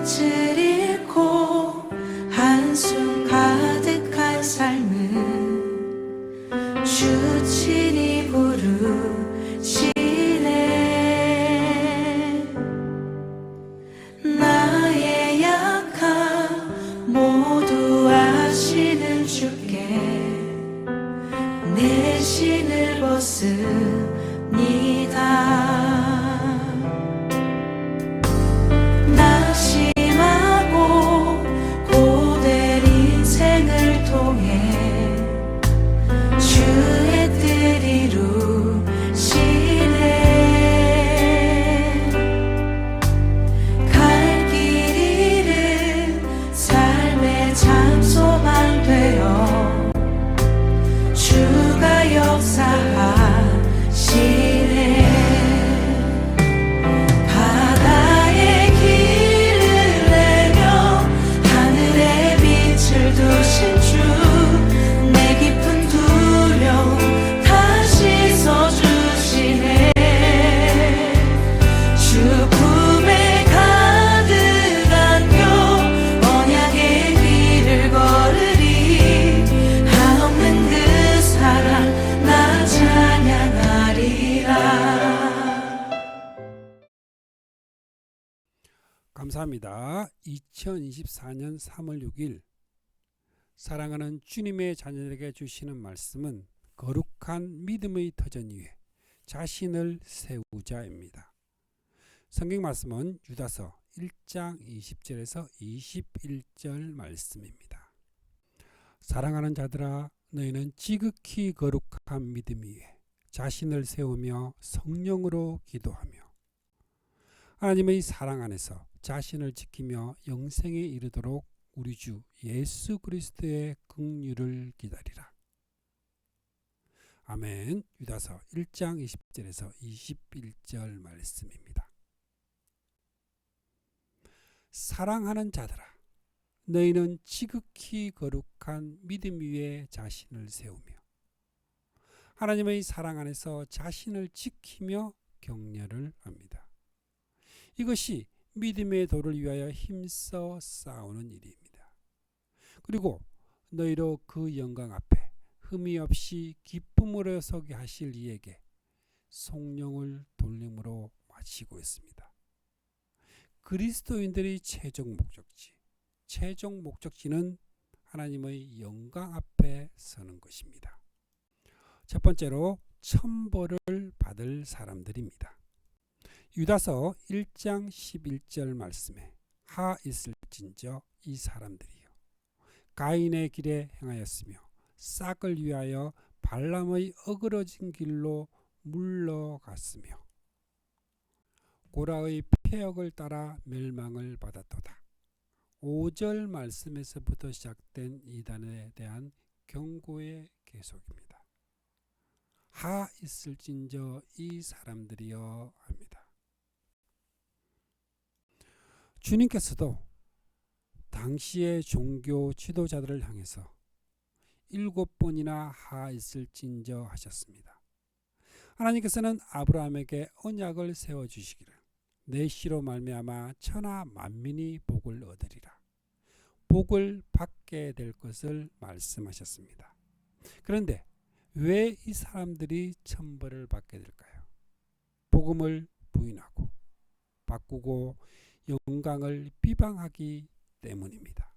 빛을 잃고 한숨 가득한 삶은 주 친히 부르시네. 나의 약함 모두 아시는 주께 내 신을 벗습니다. 낙심하고 고된 인생을 통해 주의 뜻 이루시네. 갈 길 잃은 삶의 장소만 되어 주가 역사하시네. 바다의 길을 내며 하늘에 빛을 두신 주, 내 깊은 두려움 다 씻어주시네. 주 품에 가득 안겨 언약의 길을 걸으리. 한없는 그 사랑 나 찬양하리라. 감사합니다. 2024년 3월 6일 사랑하는 주님의 자녀들에게 주시는 말씀은 거룩한 믿음의 터전 위에 자신을 세우자입니다. 성경 말씀은 유다서 1장 20절에서 21절 말씀입니다. 사랑하는 자들아, 너희는 지극히 거룩한 믿음 위에 자신을 세우며 성령으로 기도하며 하나님의 사랑 안에서 자신을 지키며 영생에 이르도록 우리 주 예수 그리스도의 긍휼을 기다리라. 아멘. 유다서 1장 20절에서 21절 말씀입니다. 사랑하는 자들아, 너희는 지극히 거룩한 믿음 위에 자신을 세우며 하나님의 사랑 안에서 자신을 지키며 격려를 합니다. 이것이 믿음의 도를 위하여 힘써 싸우는 일입니다. 그리고 너희로 그 영광 앞에 흠이 없이 기쁨으로 서게 하실 이에게 성령을 돌림으로 마치고 있습니다. 그리스도인들의 최종 목적지는 하나님의 영광 앞에 서는 것입니다. 첫 번째로 천벌을 받을 사람들입니다. 유다서 1장 11절 말씀에 하 있을진저 이 사람들이요 가인의 길에 행하였으며 싹을 위하여 발람의 어그러진 길로 물러갔으며 고라의 폐역을 따라 멸망을 받았도다. 5절 말씀에서부터 시작된 이단에 대한 경고의 계속입니다. 하 있을진저 이 사람들이여 합니다. 주님께서도 당시의 종교 지도자들을 향해서 7번이나 하 있을진저 하셨습니다. 하나님께서는 아브라함에게 언약을 세워주시기를 내 씨로 말미암아 천하 만민이 복을 얻으리라. 복을 받게 될 것을 말씀하셨습니다. 그런데 왜 이 사람들이 천벌을 받게 될까요? 복음을 부인하고 바꾸고 영광을 비방하기 때문입니다.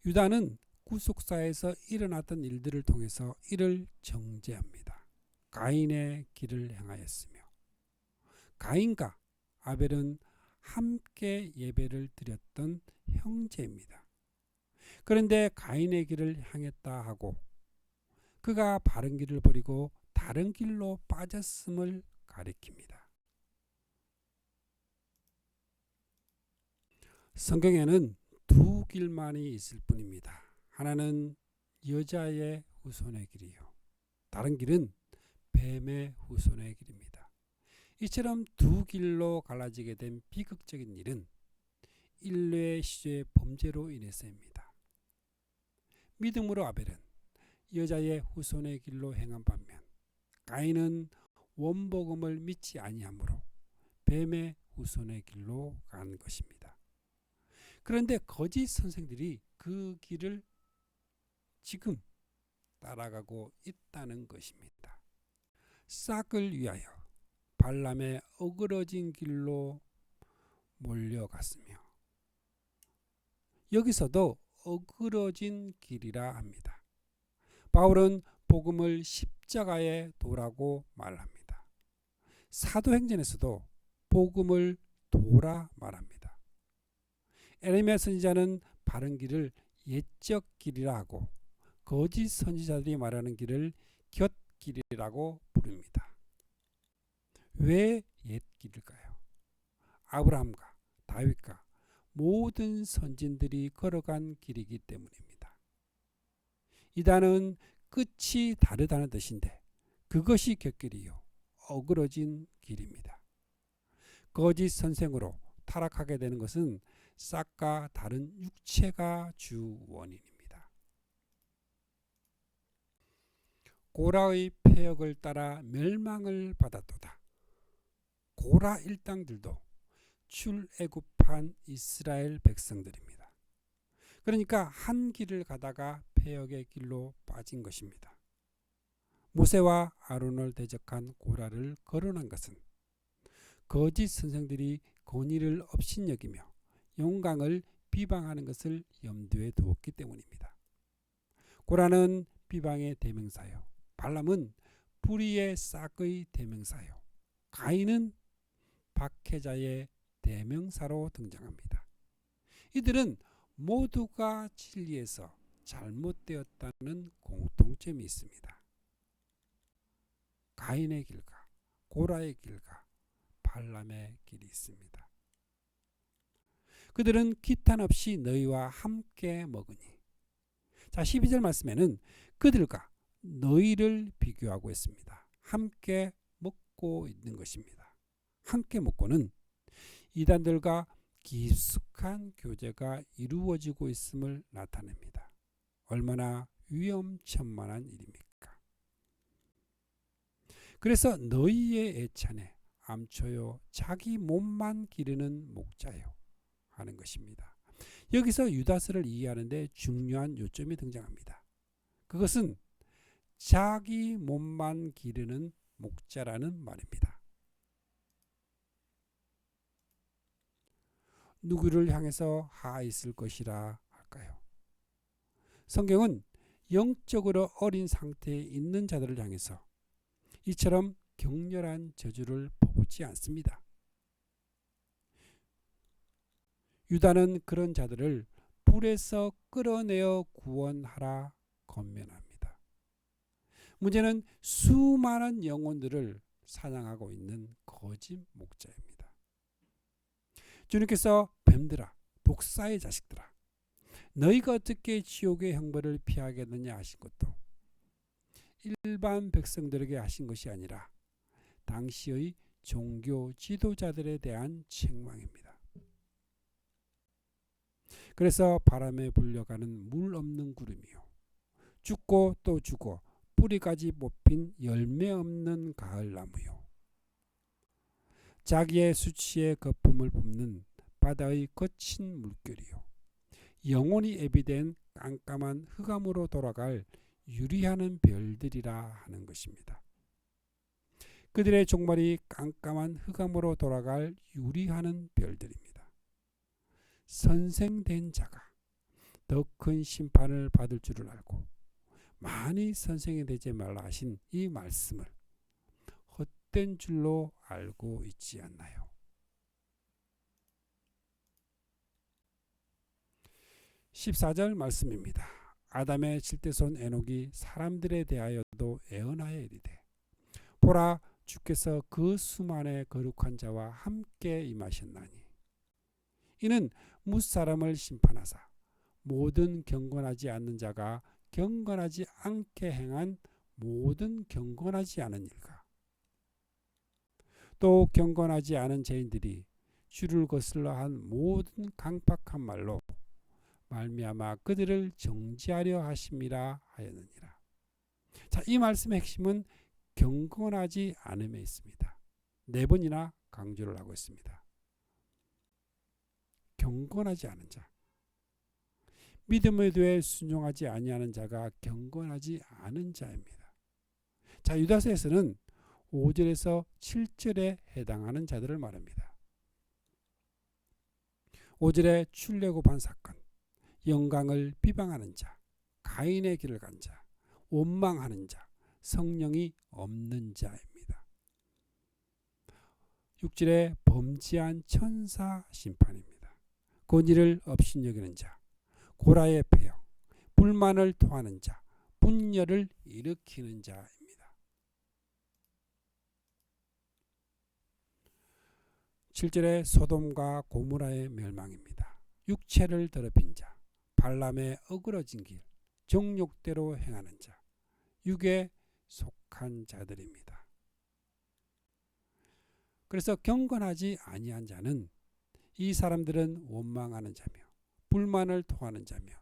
유다는 구속사에서 일어났던 일들을 통해서 이를 정죄합니다. 가인의 길을 행하였으며 가인과 아벨은 함께 예배를 드렸던 형제입니다. 그런데 가인의 길을 향했다 하고 그가 바른 길을 버리고 다른 길로 빠졌음을 가리킵니다. 성경에는 두 길만이 있을 뿐입니다. 하나는 여자의 후손의 길이요, 다른 길은 뱀의 후손의 길입니다. 이처럼 두 길로 갈라지게 된 비극적인 일은 인류의 시조의 범죄로 인해서입니다. 믿음으로 아벨은 여자의 후손의 길로 행한 반면 가인은 원복음을 믿지 아니하므로 뱀의 후손의 길로 간 것입니다. 그런데 거짓 선생들이 그 길을 지금 따라가고 있다는 것입니다. 싹을 위하여 발람의 어그러진 길로 몰려갔으며, 여기서도 어그러진 길이라 합니다. 바울은 복음을 십자가에 도라고 말합니다. 사도행전에서도 복음을 도라 말합니다. 에레미야 선지자는 바른 길을 옛적 길이라 하고, 거짓 선지자들이 말하는 길을 곁길이라고 부릅니다. 왜 옛길일까요? 아브라함과 다윗과 모든 선진들이 걸어간 길이기 때문입니다. 이단은 끝이 다르다는 뜻인데, 그것이 곁길이요 어그러진 길입니다. 거짓 선생으로 타락하게 되는 것은 싹과 다른 육체가 주 원인입니다. 고라의 폐역을 따라 멸망을 받았도다. 고라 일당들도 출애굽한 이스라엘 백성들입니다. 그러니까 한 길을 가다가 폐역의 길로 빠진 것입니다. 모세와 아론을 대적한 고라를 거론한 것은 거짓 선생들이 권위를 업신여기며 영광을 비방하는 것을 염두에 두었기 때문입니다. 고라는 비방의 대명사요, 발람은 불의의 싹의 대명사요, 가인은 박해자의 대명사로 등장합니다. 이들은 모두가 진리에서 잘못되었다는 공통점이 있습니다. 가인의 길과 고라의 길과 발람의 길이 있습니다. 그들은 기탄 없이 너희와 함께 먹으니. 자, 12절 말씀에는 그들과 너희를 비교하고 있습니다. 함께 먹고 있는 것입니다. 함께 먹고는 이단들과 깊숙한 교제가 이루어지고 있음을 나타냅니다. 얼마나 위험천만한 일입니까? 그래서 너희의 애찬에 암초요 자기 몸만 기르는 목자요 하는 것입니다. 여기서 유다스를 이해하는 데 중요한 요점이 등장합니다. 그것은 자기 몸만 기르는 목자라는 말입니다. 누구를 향해서 하있을 것이라 할까요? 성경은 영적으로 어린 상태에 있는 자들을 향해서 이처럼 격렬한 저주를 퍼붓지 않습니다. 유다는 그런 자들을 불에서 끌어내어 구원하라 권면합니다. 문제는 수많은 영혼들을 사냥하고 있는 거짓 목자입니다. 주님께서 뱀들아, 독사의 자식들아, 너희가 어떻게 지옥의 형벌을 피하겠느냐 하신 것도 일반 백성들에게 하신 것이 아니라 당시의 종교 지도자들에 대한 책망입니다. 그래서 바람에 불려가는 물 없는 구름이요, 죽고 또 죽어 뿌리까지 뽑힌 열매 없는 가을나무요, 자기의 수치의 거품을 뿜는 바다의 거친 물결이요, 영원히 애비된 깜깜한 흑암으로 돌아갈 유리하는 별들이라 하는 것입니다. 그들의 종말이 깜깜한 흑암으로 돌아갈 유리하는 별들입니다. 선생된 자가 더 큰 심판을 받을 줄을 알고 많이 선생이 되지 말라 하신 이 말씀을 헛된 줄로 알고 있지 않나요? 14절 말씀입니다. 아담의 7대손 에녹이 사람들에 대하여도 애언하여 이르되, 보라, 주께서 그 수만의 거룩한 자와 함께 임하셨나니 이는 뭇사람을 심판하사 모든 경건하지 않는 자가 경건하지 않게 행한 모든 경건하지 않은 일과 또 경건하지 않은 죄인들이 주를 거슬러 한 모든 강팍한 말로 말미암아 그들을 정죄하려 하심이라 하였느니라. 자, 이 말씀의 핵심은 경건하지 않음에 있습니다. 4번이나 강조를 하고 있습니다. 경건하지 않은 자, 믿음의 도에 순종하지 아니하는 자가 경건하지 않은 자입니다. 자, 유다서에서는 5절에서 7절에 해당하는 자들을 말합니다. 5절에 출애굽한 사건, 영광을 비방하는 자, 가인의 길을 간 자, 원망하는 자, 성령이 없는 자입니다. 6절에 범죄한 천사 심판입니다. 권위를 업신여기는 자, 고라의 폐역, 불만을 토하는 자, 분열을 일으키는 자입니다. 7절에 소돔과 고모라의 멸망입니다. 육체를 더럽힌 자, 발람의 어그러진 길, 정욕대로 행하는 자, 육에 속한 자들입니다. 그래서 경건하지 아니한 자는 이 사람들은 원망하는 자며 불만을 토하는 자며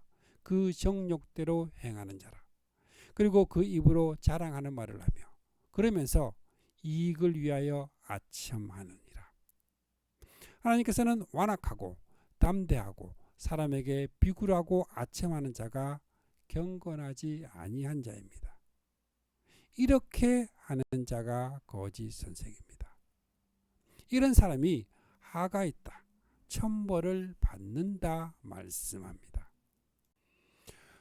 그 정욕대로 행하는 자라. 그리고 그 입으로 자랑하는 말을 하며 그러면서 이익을 위하여 아첨하느니라. 하나님께서는 완악하고 담대하고 사람에게 비굴하고 아첨하는 자가 경건하지 아니한 자입니다. 이렇게 하는 자가 거짓 선생입니다. 이런 사람이 하가 있다, 천벌을 받는다 말씀합니다.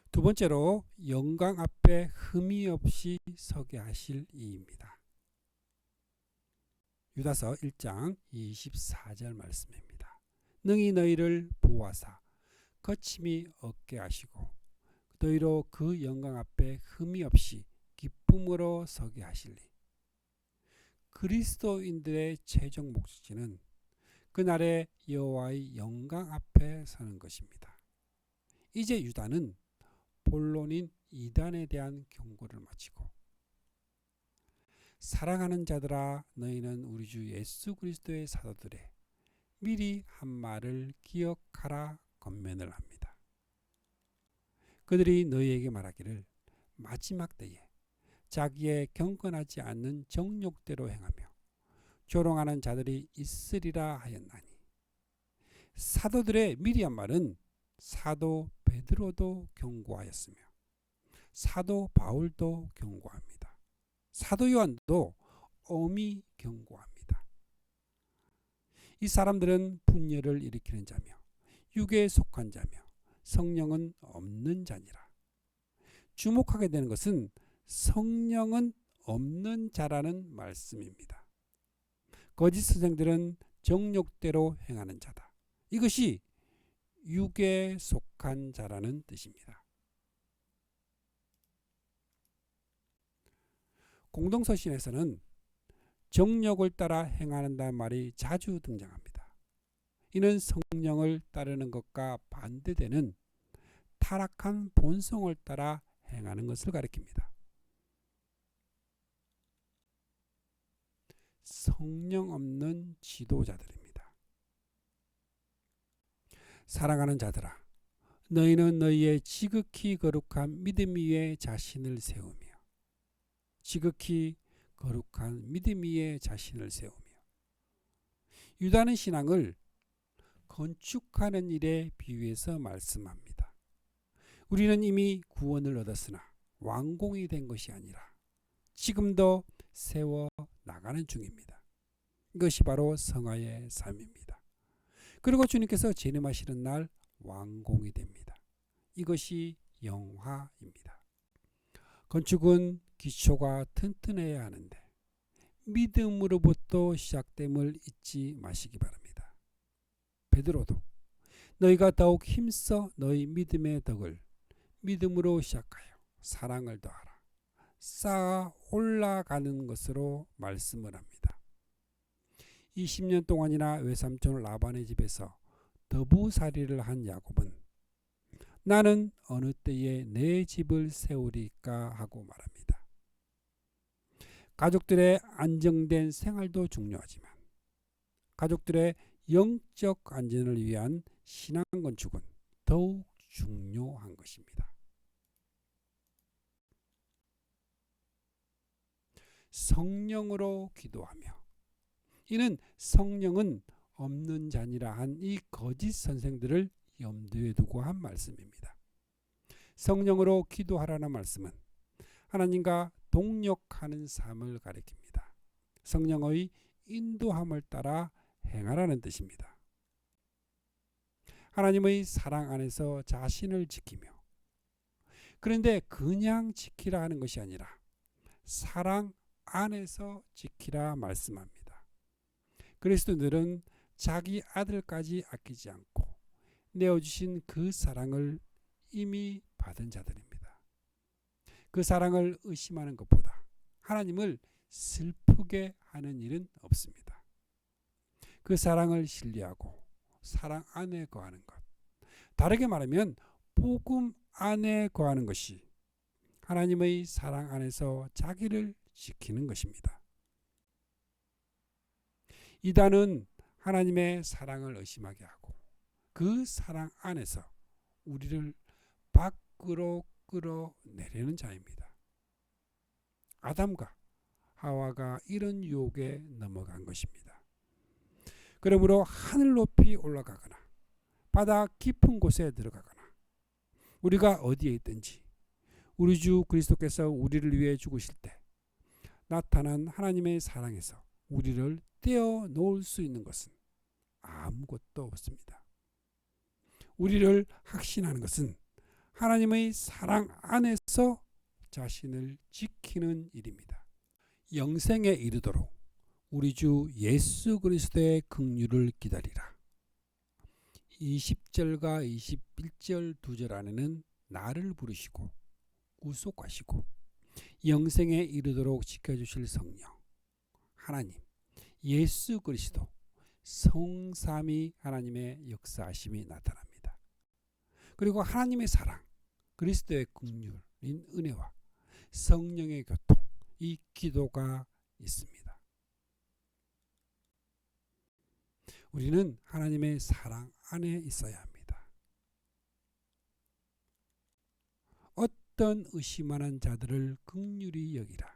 두 번째로 영광 앞에 흠이 없이 서게 하실 이입니다. 유다서 1장 24절 말씀입니다. 능히 너희를 보호하사 거침이 없게 하시고 너희로 그 영광 앞에 흠이 없이 기쁨으로 서게 하시리. 그리스도인들의 최종 목적지는 그날의 여호와의 영광 앞에 서는 것입니다. 이제 유다는 본론인 이단에 대한 경고를 마치고 사랑하는 자들아 너희는 우리 주 예수 그리스도의 사도들의 미리 한 말을 기억하라 권면을 합니다. 그들이 너희에게 말하기를 마지막 때에 자기의 경건하지 않는 정욕대로 행하며 조롱하는 자들이 있으리라 하였나니, 사도들의 미리 한 말은 사도 베드로도 경고하였으며 사도 바울도 경고합니다. 사도 요한도 엄히 경고합니다. 이 사람들은 분열을 일으키는 자며 육에 속한 자며 성령은 없는 자니라. 주목하게 되는 것은 성령은 없는 자라는 말씀입니다. 거짓 선생들은 정욕대로 행하는 자다. 이것이 육에 속한 자라는 뜻입니다. 공동서신에서는 정욕을 따라 행한다는 말이 자주 등장합니다. 이는 성령을 따르는 것과 반대되는 타락한 본성을 따라 행하는 것을 가리킵니다. 성령 없는 지도자들입니다. 사랑하는 자들아, 너희는 너희의 지극히 거룩한 믿음 위에 자신을 세우며 지극히 거룩한 믿음 위에 자신을 세우며. 유다는 신앙을 건축하는 일에 비유해서 말씀합니다. 우리는 이미 구원을 얻었으나 완공이 된 것이 아니라 지금도 세워 나가는 중입니다. 이것이 바로 성화의 삶입니다. 그리고 주님께서 재림하시는 날 완공이 됩니다. 이것이 영화입니다. 건축은 기초가 튼튼해야 하는데 믿음으로부터 시작됨을 잊지 마시기 바랍니다. 베드로도 너희가 더욱 힘써 너희 믿음의 덕을 믿음으로 시작하여 사랑을 더하라. 쌓아 올라가는 것으로 말씀을 합니다. 20년 동안이나 외삼촌 라반의 집에서 더부살이를 한 야곱은 나는 어느 때에 내 집을 세우리까 하고 말합니다. 가족들의 안정된 생활도 중요하지만 가족들의 영적 안전을 위한 신앙 건축은 더욱 중요한 것입니다. 성령으로 기도하며, 이는 성령은 없는 자니라 한 이 거짓 선생들을 염두에 두고 한 말씀입니다. 성령으로 기도하라는 말씀은 하나님과 동력하는 삶을 가리킵니다. 성령의 인도함을 따라 행하라는 뜻입니다. 하나님의 사랑 안에서 자신을 지키며, 그런데 그냥 지키라 하는 것이 아니라 사랑 안에서 지키라 말씀합니다. 그리스도인들은 자기 아들까지 아끼지 않고 내어주신 그 사랑을 이미 받은 자들입니다. 그 사랑을 의심하는 것보다 하나님을 슬프게 하는 일은 없습니다. 그 사랑을 신뢰하고 사랑 안에 거하는 것, 다르게 말하면 복음 안에 거하는 것이 하나님의 사랑 안에서 자기를 지키는 것입니다. 이단은 하나님의 사랑을 의심하게 하고 그 사랑 안에서 우리를 밖으로 끌어내려는 자입니다. 아담과 하와가 이런 유혹에 넘어간 것입니다. 그러므로 하늘 높이 올라가거나 바다 깊은 곳에 들어가거나 우리가 어디에 있든지 우리 주 그리스도께서 우리를 위해 죽으실 때 나타난 하나님의 사랑에서 우리를 떼어놓을 수 있는 것은 아무것도 없습니다. 우리를 확신하는 것은 하나님의 사랑 안에서 자신을 지키는 일입니다. 영생에 이르도록 우리 주 예수 그리스도의 긍휼을 기다리라. 20절과 21절 2절 안에는 나를 부르시고 구속하시고 영생에 이르도록 지켜주실 성령, 하나님, 예수 그리스도, 성삼위 하나님의 역사하심이 나타납니다. 그리고 하나님의 사랑, 그리스도의 긍휼인 은혜와 성령의 교통, 이 기도가 있습니다. 우리는 하나님의 사랑 안에 있어야 합니다. 어떤 의심하는 자들을 긍휼히 여기라.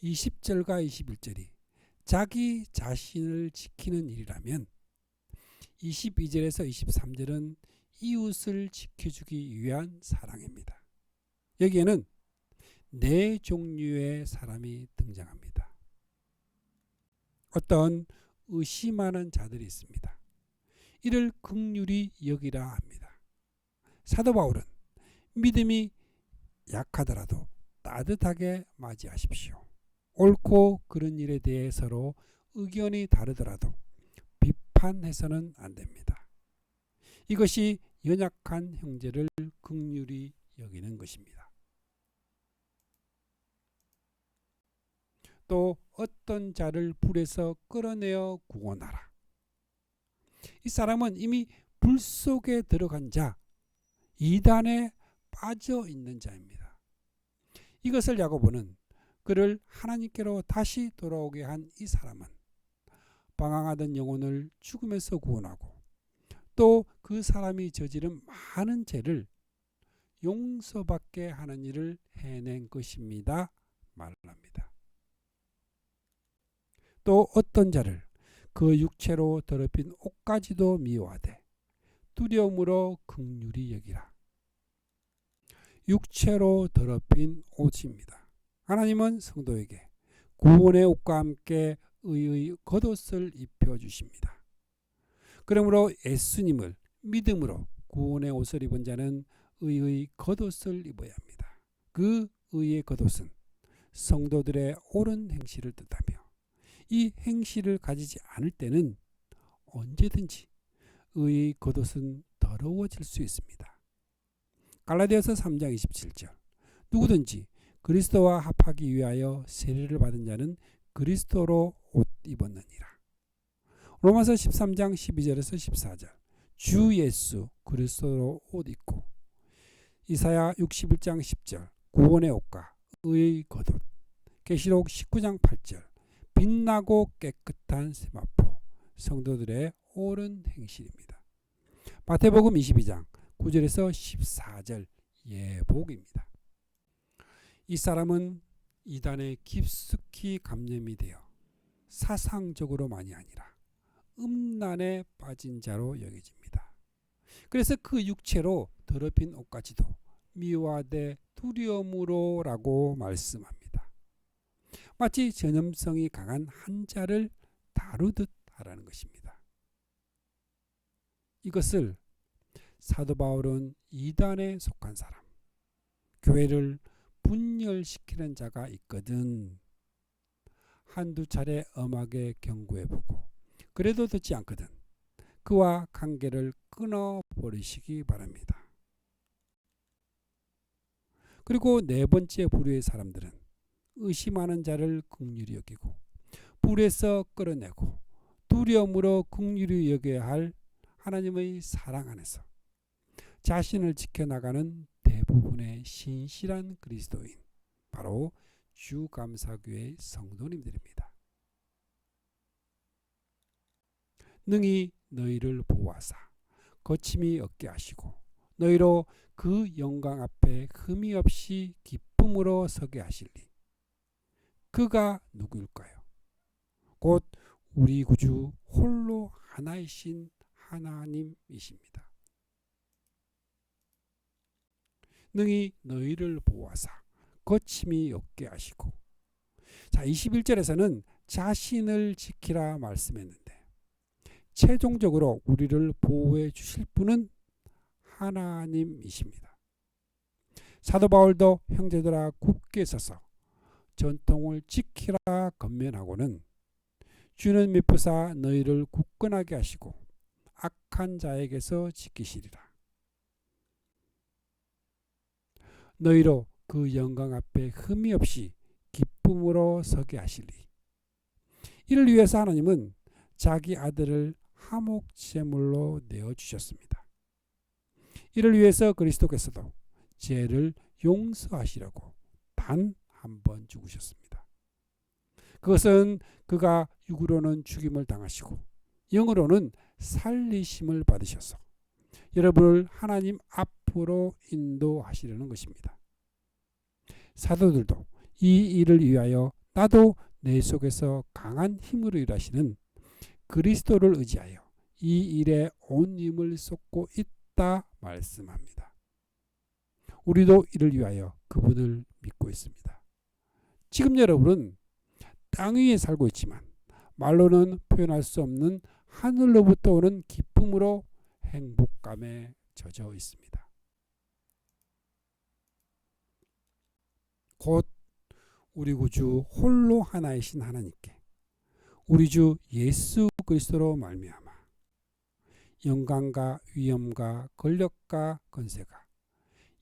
20절과 21절이 자기 자신을 지키는 일이라면 22절에서 23절은 이웃을 지켜주기 위한 사랑입니다. 여기에는 네 종류의 사람이 등장합니다. 어떤 의심하는 자들이 있습니다. 이를 긍휼히 여기라 합니다. 사도 바울은 믿음이 약하더라도 따뜻하게 맞이하십시오. 옳고 그른 일에 대해 서로 의견이 다르더라도 비판해서는 안 됩니다. 이것이 연약한 형제를 긍휼히 여기는 것입니다. 또 어떤 자를 불에서 끌어내어 구원하라. 이 사람은 이미 불 속에 들어간 자, 이단에 빠져 있는 자입니다. 이것을 야고보는 그를 하나님께로 다시 돌아오게 한 이 사람은 방황하던 영혼을 죽음에서 구원하고 또 그 사람이 저지른 많은 죄를 용서받게 하는 일을 해낸 것입니다. 말합니다. 또 어떤 자를 그 육체로 더럽힌 옷까지도 미워하되 두려움으로 긍휼히 여기라. 육체로 더럽힌 옷입니다. 하나님은 성도에게 구원의 옷과 함께 의의 겉옷을 입혀주십니다. 그러므로 예수님을 믿음으로 구원의 옷을 입은 자는 의의 겉옷을 입어야 합니다. 그 의의 겉옷은 성도들의 옳은 행실을 뜻하며 이 행실을 가지지 않을 때는 언제든지 의의 겉옷은 더러워질 수 있습니다. 갈라디아서 3장 27절 누구든지 그리스도와 합하기 위하여 세례를 받은 자는 그리스도로 옷 입었느니라. 로마서 13장 12절에서 14절 주 예수 그리스도로 옷 입고 이사야 61장 10절 구원의 옷과 의의 겉옷 계시록 19장 8절 빛나고 깨끗한 세마포 성도들의 옳은 행실입니다. 마태복음 22장 9절에서 14절 예복입니다. 이 사람은 이단에 깊숙이 감염이 되어 사상적으로만이 아니라 음란에 빠진 자로 여겨집니다. 그래서 그 육체로 더럽힌 옷까지도 미워하되 두려움으로라고 말씀합니다. 마치 전염성이 강한 한자를 다루듯 하라는 것입니다. 이것을 사도 바울은 이단에 속한 사람, 교회를 분열시키는 자가 있거든 한두 차례 엄하게 경고해보고 그래도 듣지 않거든 그와 관계를 끊어버리시기 바랍니다. 그리고 네 번째 부류의 사람들은 의심하는 자를 긍휼히 여기고 불에서 끌어내고 두려움으로 긍휼히 여겨야 할 하나님의 사랑 안에서 자신을 지켜나가는 대부분의 신실한 그리스도인, 바로 주감사교회 성도님들입니다. 능히 너희를 보호하사 거침이 없게 하시고 너희로 그 영광 앞에 흠이 없이 기쁨으로 서게 하시리. 그가 누구일까요? 곧 우리 구주 홀로 하나이신 하나님이십니다. 능히 너희를 보호하사 거침이 없게 하시고, 자 21절에서는 자신을 지키라 말씀했는데 최종적으로 우리를 보호해 주실 분은 하나님이십니다. 사도 바울도 형제들아 굳게 서서 전통을 지키라 권면하고는 주는 미쁘사 너희를 굳건하게 하시고 악한 자에게서 지키시리라. 너희로 그 영광 앞에 흠이 없이 기쁨으로 서게 하시리. 이를 위해서 하나님은 자기 아들을 화목 제물로 내어주셨습니다. 이를 위해서 그리스도께서도 죄를 용서하시려고 단 한 번 죽으셨습니다. 그것은 그가 육으로는 죽임을 당하시고 영으로는 살리심을 받으셔서 여러분을 하나님 앞으로 인도하시려는 것입니다. 사도들도 이 일을 위하여 나도 내 속에서 강한 힘으로 일하시는 그리스도를 의지하여 이 일에 온 힘을 쏟고 있다 말씀합니다. 우리도 이를 위하여 그분을 믿고 있습니다. 지금 여러분은 땅 위에 살고 있지만 말로는 표현할 수 없는 하늘로부터 오는 기쁨으로 행복감에 젖어 있습니다. 곧 우리 구주 홀로 하나이신 하나님께 우리 주 예수 그리스도로 말미암아 영광과 위엄과 권력과 권세가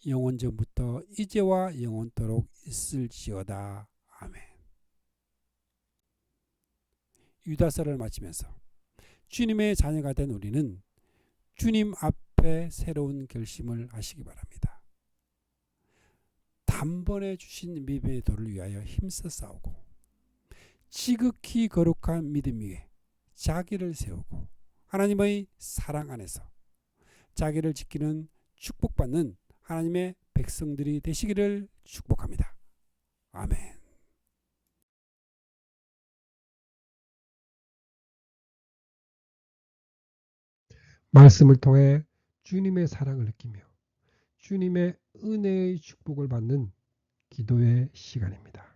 영원 전부터 이제와 영원토록 있을지어다. 아멘. 유다서를 마치면서 주님의 자녀가 된 우리는 주님 앞에 새로운 결심을 하시기 바랍니다. 단번에 주신 믿음의 도를 위하여 힘써 싸우고 지극히 거룩한 믿음 위에 자기를 세우고 하나님의 사랑 안에서 자기를 지키는 축복받는 하나님의 백성들이 되시기를 축복합니다. 아멘. 말씀을 통해 주님의 사랑을 느끼며 주님의 은혜의 축복을 받는 기도의 시간입니다.